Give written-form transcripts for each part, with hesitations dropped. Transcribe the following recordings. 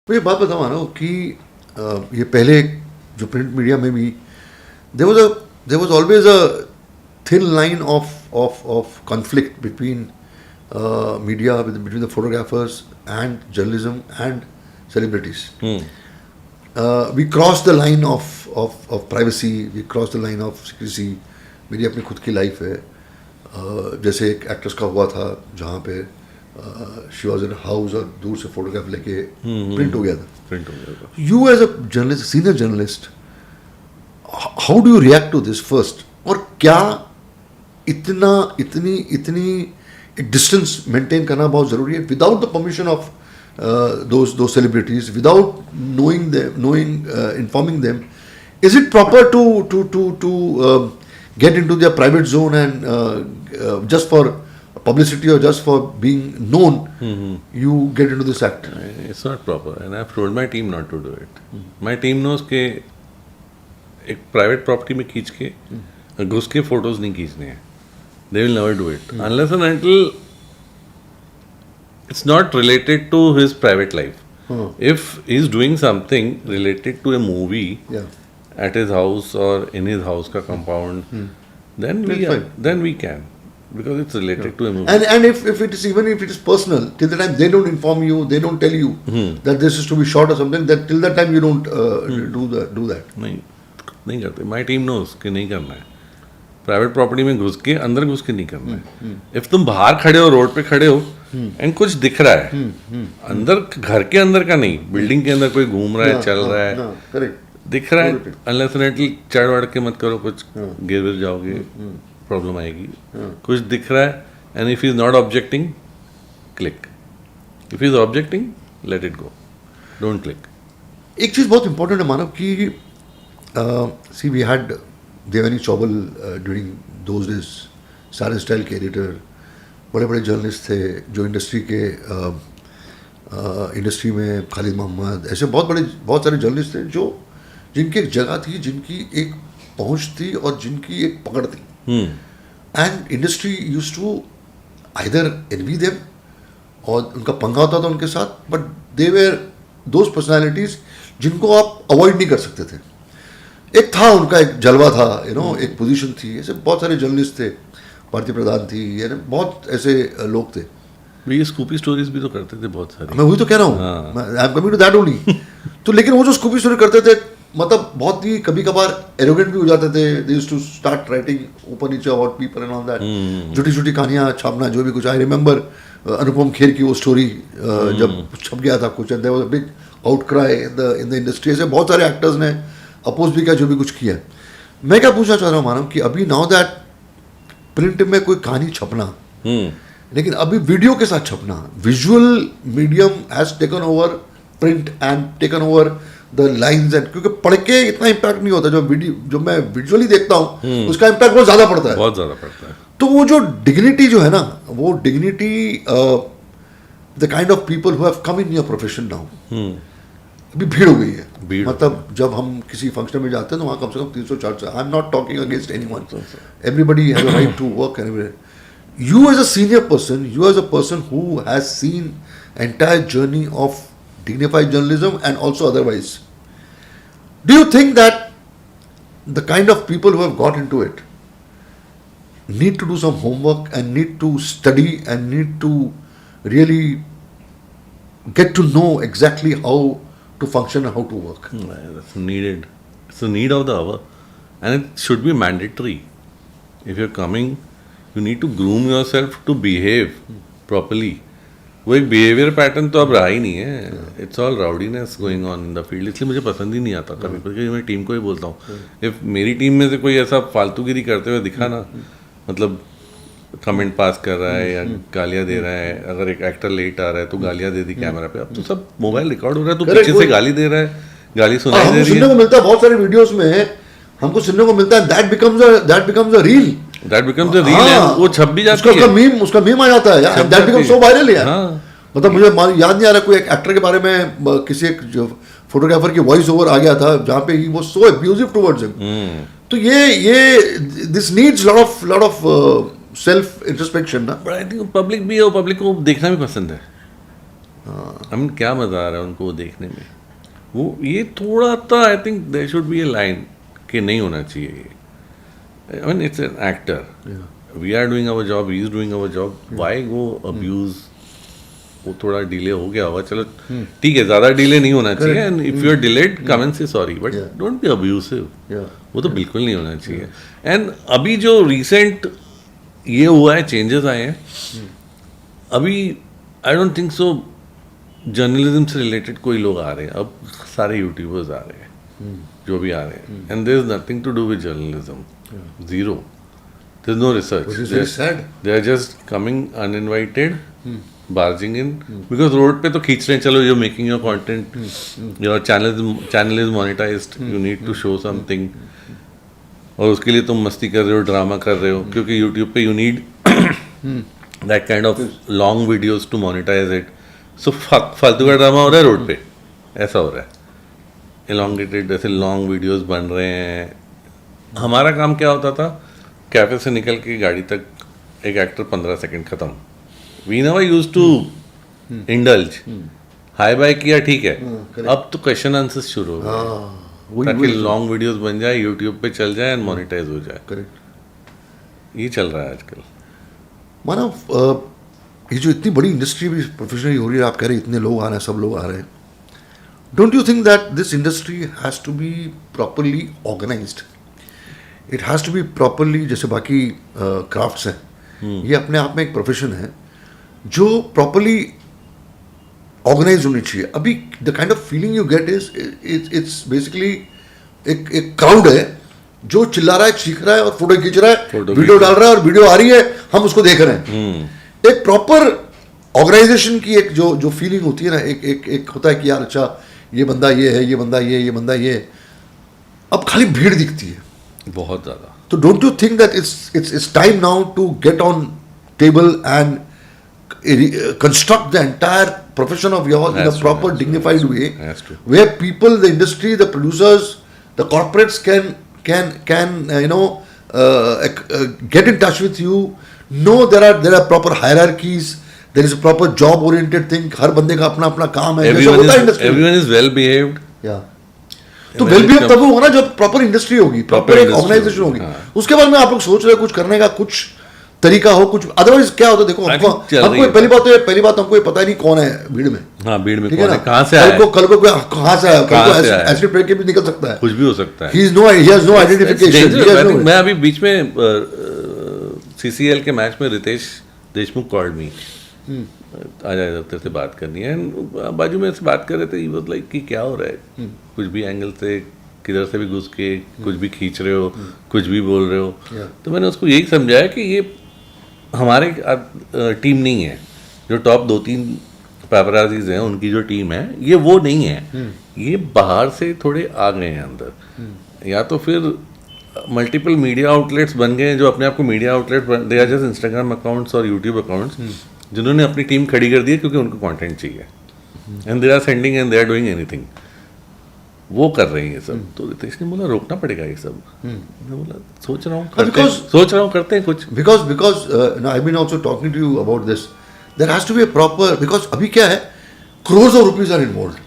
मुझे बात बताओ मानो कि ये पहले जो प्रिंट मीडिया में भी there was always a thin line of conflict between media between the photographers and journalism and celebrities. We cross the line of privacy, we cross the line of secrecy. मेरी अपनी खुद की life है. जैसे एक actress का हुआ था जहाँ पे शी वॉज इन हाउस और दूर से फोटोग्राफ लेके प्रिंट हो गया था. You as a journalist, senior journalist, how do you react to this first? और क्या इतनी एक डिस्टेंस मेंटेन करना बहुत जरूरी है without the permission of those celebrities, without knowing informing them? Is it proper to get into their private zone and just for publicity or just for being known, you get into this act? It's not proper, and I've told my team not to do it. My team knows कि एक private property में खींच के घुस के photos नहीं खींचने हैं. They will never do it unless and until it's not related to his private life. If he's doing something related to a movie at his house or in his house ka compound, then we can, because it's related to a movie. And if it is, even if it is personal, till the time they don't inform you, they don't tell you that this is to be shot or something, that till that time you don't do that. नहीं करते. My team knows कि नहीं करना है. Private property में घुस के अंदर घुस के नहीं करना है. इफ तुम बाहर खड़े हो, रोड पे खड़े हो एंड कुछ दिख रहा है अंदर, घर के अंदर का नहीं, बिल्डिंग के अंदर कोई घूम रहा है, चल रहा है, दिख रहा है, अनलेस एंड अनटिल चढ़ वढ़ के मत करो, कुछ गिर विर जाओगे, प्रॉब्लम आएगी. कुछ दिख रहा है and if is not objecting, click. If is objecting, let it go, don't click. एक चीज बहुत इंपॉर्टेंट है मानव कि सी वी हैड देवानी चौबल ड्यूरिंग दोज डेज, सारे स्टाइल के एडिटर, बड़े बड़े जर्नलिस्ट थे जो इंडस्ट्री में खालिद मोहम्मद, ऐसे बहुत सारे जर्नलिस्ट थे जो जिनकी एक जगह थी, जिनकी एक पहुंच थी और जिनकी एक पकड़ थी. And industry used to either envy them और उनका पंगा होता था उनके साथ, but they were those personalities जिनको आप अवॉइड नहीं कर सकते थे. एक था उनका एक जलवा था, एक पोजीशन थी. ऐसे बहुत सारे जर्नलिस्ट थे, भारती प्रधान थी, यानी बहुत ऐसे लोग थे. ये स्कूपी स्टोरीज भी तो करते थे बहुत सारे. मैं वही तो कह रहा हूँ, I am coming to that only. तो लेकिन वो जो स्कूपी स्टोरी करते थे, मतलब बहुत ही कभी कभार एरोगेंट भी हो जाते थे. They used to start writing ऊपर नीचे about people and all that, छोटी छोटी कहानियाँ छापना, जो भी कुछ. आई रिमेंबर अनुपम खेर की वो स्टोरी जब छप गया था कुछ, there was a big outcry in the industry. ऐसे बहुत सारे एक्टर्स ने अपोज भी किया, जो भी कुछ किया. मैं क्या पूछना चाह रहा हूँ मानव कि अभी नाउ दैट प्रिंट में कोई कहानी छपना, लेकिन अभी वीडियो के साथ छपना, visual medium has taken over print and taken over the lines. And क्योंकि पढ़ के इतना इम्पैक्ट नहीं होता, जो मैं विजुअली देखता हूँ उसका इम्पैक्ट बहुत ज़्यादा पड़ता है, बहुत ज़्यादा पड़ता है. तो वो जो डिग्निटी जो है ना, वो dignity the kind of people who have come in your profession now, अभी भीड़ हो गई है. मतलब जब हम किसी फंक्शन में जाते हैं तो वहाँ कम से कम 300-400. I am not talking against anyone, everybody has a right to work anywhere. You as a senior person, you as a person who has seen entire journey of dignified journalism and also otherwise, do you think that the kind of people who have got into it need to do some homework and need to study and need to really get to know exactly how to function and how to work? That's needed. It's the need of the hour, and it should be mandatory. If you're coming, you need to groom yourself to behave properly. वो एक behaviour pattern तो अब रहा ही नहीं है. It's all rowdiness going on in the field. इसलिए मुझे पसंद ही नहीं आता कभी कभी. मैं टीम को ही बोलता हूँ, इफ मेरी टीम में से कोई ऐसा फालतूगिरी करते हुए दिखा ना, मतलब कमेंट पास कर रहा है या गालियाँ दे रहा है, अगर एक एक्टर लेट आ रहा है तो गालियाँ दे दी कैमरा पे. अब तो सब मोबाइल रिकॉर्ड हो रहा है, तो पीछे से गाली दे रहा है, गाली सुनाई दे रही है. सुनने को मिलता है बहुत सारे वीडियोस में, हमको सुनने को मिलता है that becomes a reel. That becomes a reel. है, वो छप भी जाती है. उसका मीम आ जाता है यार. That becomes so viral यार. मतलब मुझे याद नहीं आ रहा कोई एक एक्टर के बारे में, किसी एक जो फोटोग्राफर की वॉइस ओवर आ गया था जहाँ पे ही वो so abusive towards him. तो ये this needs lot of self introspection ना. But I think पब्लिक भी है, पब्लिक को देखना भी पसंद है. आई मीन क्या मजा आ रहा है उनको वो देखने में. वो ये थोड़ा सा I think there should be a line कि नहीं होना चाहिए ये. I mean it's an actor. We are doing our job, he is doing our job. Why go abuse? वो थोड़ा डिले हो गया होगा, चलो ठीक है, ज्यादा डिले नहीं होना चाहिए. And if you are delayed come and say sorry, but don't be abusive. वो तो बिल्कुल नहीं होना चाहिए. एंड अभी जो रिसेंट ये हुआ है, चेंजेस आए हैं अभी, I don't think so journalism से रिलेटेड कोई लोग आ रहे हैं. अब सारे यूट्यूबर्स आ रहे हैं जो भी आ रहे हैं. And there is nothing to do with journalism. Zero. There is no research. They are just coming uninvited, barging in, because road पे तो खींच रहे हैं, चलो you're making your content, your channel is monetized, you need to show something, और उसके लिए तुम मस्ती कर रहे हो, ड्रामा कर रहे हो, क्योंकि यूट्यूब पे you need that kind of long videos to monetize it. So फालतू का ड्रामा हो रहा है रोड पे, ऐसा हो रहा है. elongated ऐसे लॉन्ग वीडियोस बन रहे हैं. हमारा काम क्या होता था, कैफे से निकल के गाड़ी तक एक एक्टर 15 सेकंड खत्म. We never used to indulge. Hi bye किया ठीक है. अब तो क्वेश्चन आंसर शुरू हो गए ताकि लॉन्ग वीडियोस बन जाए, यूट्यूब पे चल जाए एंड मोनेटाइज हो जाए. करेक्ट. ये चल रहा है आजकल. मानव, ये जो इतनी बड़ी इंडस्ट्री भी प्रोफेशनली हो रही है, आप कह रहे हैं इतने लोग आ रहे हैं, सब लोग आ रहे हैं. Don't you think that this industry has to be properly organised? It has to be properly, जैसे बाकी क्राफ्ट्स हैं, ये अपने आप में एक प्रोफेशन है जो प्रॉपरली ऑर्गेनाइज होनी चाहिए. अभी the kind of feeling you get is it's basically एक क्राउड है जो चिल्ला रहा है, चीख रहा है और फोटो खींच रहा है, वीडियो डाल रहा है और वीडियो आ रही है, हम उसको देख रहे हैं. एक प्रॉपर ऑर्गेनाइजेशन की एक जो फीलिंग होती है ना, एक होता है कि यार अच्छा ये बंदा ये है, ये बंदा ये बंदा ये. अब खाली भीड़ दिखती है बहुत ज्यादा. तो don't you think that it's time now to get on table and construct the entire profession of yours in a proper dignified way, where people, the industry, the producers, the corporates can get in touch with you. No, there are proper hierarchies, there is a proper job oriented thing. हर बंदे का अपना अपना काम है. Everyone is well behaved. तो well behave तब होगा ना जब प्रॉपर इंडस्ट्री होगी, प्रॉपर एक ऑर्गेनाइजेशन होगी. उसके बाद में आप लोग सोच रहे हो कुछ करने का, कुछ तरीका हो कुछ. अदरवाइज क्या होता है, देखो हमको पहली बात हमको ये पता ही नहीं कौन है भीड़ में. हाँ, भीड़ में कौन है, कहाँ से आया, कल को कहाँ से आया, कल को एसिड ब्रेक के भी निकल सकता है, कुछ भी हो सकता है. he has no identification. मैं अभी बीच में CCL के मैच में रितेश देशमुख कॉल्ड मी, आ जाए तेरे से बात करनी है. बाजू में से बात कर रहे थे. ही वाज लाइक कि क्या हो रहा है, कुछ भी एंगल से किधर से भी घुस के कुछ भी खींच रहे हो, कुछ भी बोल रहे हो. तो मैंने उसको यही समझाया कि ये हमारे टीम नहीं है. जो टॉप 2-3 पैपराजीज हैं उनकी जो टीम है, ये वो नहीं है. ये बाहर से थोड़े आ गए हैं अंदर. या तो फिर मल्टीपल मीडिया आउटलेट्स बन गए हैं जो अपने आप को media outlet, they are just Instagram accounts और यूट्यूब अकाउंट्स जिन्होंने अपनी टीम खड़ी कर दी है क्योंकि उनको कंटेंट चाहिए. And they are sending and they are doing anything. वो कर रहे हैं ये सब. तो रितेश ने बोला रोकना पड़ेगा ये सब. मैं बोला सोच रहा हूँ करते हैं कुछ. because I've been also talking to you about this. There has to be a proper, because अभी क्या है, crores of rupees are involved.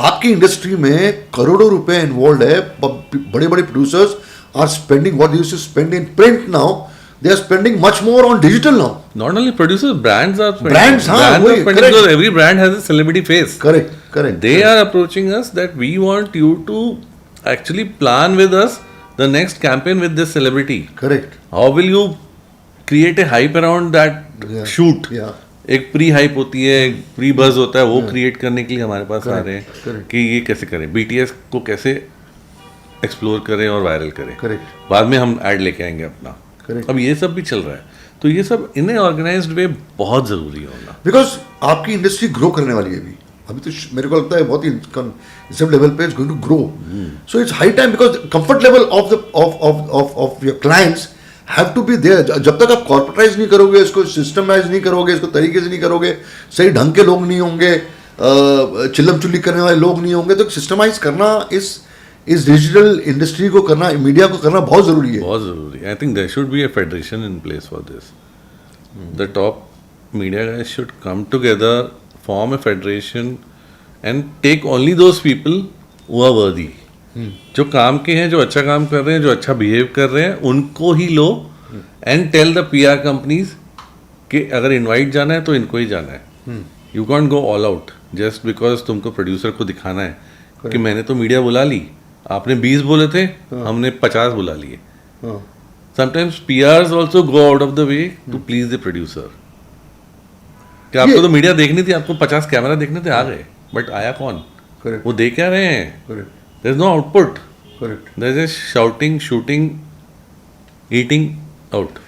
आपकी इंडस्ट्री में करोड़ों रुपए इन्वॉल्व है. बड़े बड़े producers are spending what they used to spend in print now. They are spending much more on digital now. Not only producers, brands are spending. Brands are spending because every brand has a celebrity face. Correct. They are approaching us that we want you to actually plan with us the next campaign with this celebrity. Correct. How will you create a hype around that shoot? एक pre hype होती है, एक pre बज होता है, वो create करने के लिए हमारे पास आ रहे हैं कि ये कैसे करें, BTS को कैसे एक्सप्लोर करें और वायरल करें. बाद में हम ऐड लेके आएंगे अपना. अब ये सब भी चल रहा है. तो ये सब इन्हें ऑर्गेनाइज्ड वे बहुत जरूरी होना. बिकॉज आपकी इंडस्ट्री ग्रो करने वाली है अभी तो मेरे को लगता है बहुत ही सब लेवल पे it's going to grow. So it's high time, because comfort level of your clients have to be there. जब तक आप कॉर्पोरेटाइज नहीं करोगे, इसको सिस्टमाइज नहीं करोगे, इसको तरीके से नहीं करोगे, सही ढंग के लोग नहीं होंगे, चिल्लम चुल्ली करने वाले लोग नहीं होंगे, तो सिस्टमाइज करना इस डिजिटल इंडस्ट्री को करना, मीडिया को करना बहुत जरूरी है. बहुत जरूरी. I think there should be a federation in place for this. The top media guys should come together form a federation and take only those people who are worthy. जो काम के हैं, जो अच्छा काम कर रहे हैं, जो अच्छा बिहेव कर रहे हैं, उनको ही लो and tell the PR companies कि अगर इनवाइट जाना है तो इनको ही जाना है. You can't go all out just because तुमको प्रोड्यूसर को दिखाना है कि मैंने तो मीडिया बुला ली, आपने 20 बोले थे, हमने 50 बुला लिए. Sometimes PRs also go out of the way to please the producer. कि आपको तो मीडिया देखनी थी, आपको 50 कैमरा देखने थे, आ गए, बट आया कौन? Correct. वो देख क्या रहे हैं? Correct. There's no output. Correct. There's just shouting, shooting, eating out.